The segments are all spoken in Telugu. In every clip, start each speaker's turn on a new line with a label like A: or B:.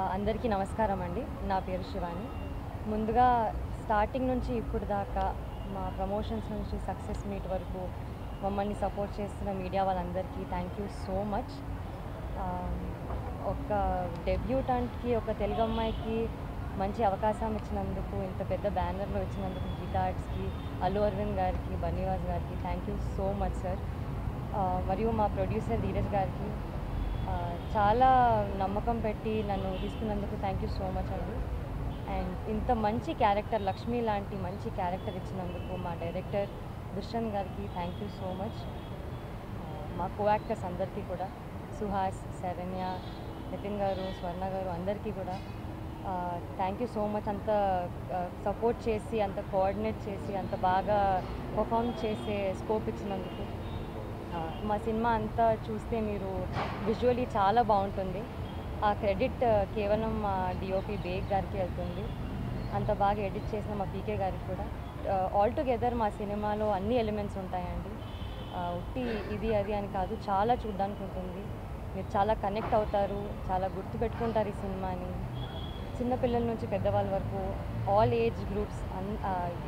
A: అందరికీ నమస్కారం అండి. నా పేరు శివాని. ముందుగా స్టార్టింగ్ నుంచి ఇప్పుడు దాకా మా ప్రమోషన్స్ నుంచి సక్సెస్ మీట్ వరకు మమ్మల్ని సపోర్ట్ చేస్తున్న మీడియా వాళ్ళందరికీ థ్యాంక్ యూ సో మచ్. ఒక డెబ్యూటెంట్కి, ఒక తెలుగు అమ్మాయికి మంచి అవకాశం ఇచ్చినందుకు, ఇంత పెద్ద బ్యానర్లో ఇచ్చినందుకు గీతా ఆర్ట్స్కి, అల్లు అరవింద్ గారికి, బన్నీవాస్ గారికి thank you so much sir. మరియు మా ప్రొడ్యూసర్ ధీరజ్ గారికి చాలా నమ్మకం పెట్టి నన్ను తీసుకున్నందుకు థ్యాంక్ యూ సో మచ్ అండి. అండ్ ఇంత మంచి క్యారెక్టర్, లక్ష్మి లాంటి మంచి క్యారెక్టర్ ఇచ్చినందుకు మా డైరెక్టర్ దుష్యంత్ గారికి థ్యాంక్ యూ సో మచ్. మా కో యాక్టర్స్ అందరికీ కూడా, సుహాస్, శరణ్య, నితిన్ గారు, స్వర్ణ గారు అందరికీ కూడా థ్యాంక్ యూ సో మచ్. అంత సపోర్ట్ చేసి, అంత కోఆర్డినేట్ చేసి, అంత బాగా పర్ఫామ్ చేసే స్కోప్ ఇచ్చినందుకు. మా సినిమా అంతా చూస్తే మీరు విజువల్లీ చాలా బాగుంటుంది. ఆ క్రెడిట్ కేవలం మా డిఓపి బేగ్ గారికి వెళ్తుంది. అంత బాగా ఎడిట్ చేసిన మా పీకే గారికి కూడా. ఆల్ టుగెదర్ మా సినిమాలో అన్ని ఎలిమెంట్స్ ఉంటాయండి. ఉట్టి ఇది అది అని కాదు, చాలా చూడ్డానికి ఉంటుంది. మీరు చాలా కనెక్ట్ అవుతారు, చాలా గుర్తుపెట్టుకుంటారు ఈ సినిమాని. చిన్నపిల్లల నుంచి పెద్దవాళ్ళ వరకు ఆల్ ఏజ్ గ్రూప్స్,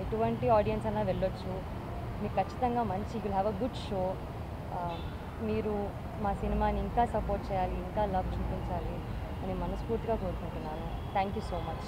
A: ఎటువంటి ఆడియన్స్ అన్నా వెళ్ళొచ్చు. మీకు ఖచ్చితంగా మంచి will have a good show. మీరు మా సినిమాని ఇంకా సపోర్ట్ చేయాలి, ఇంకా లవ్ చూపించాలి అని మనస్ఫూర్తిగా కోరుకుంటున్నాను. Thank you so much.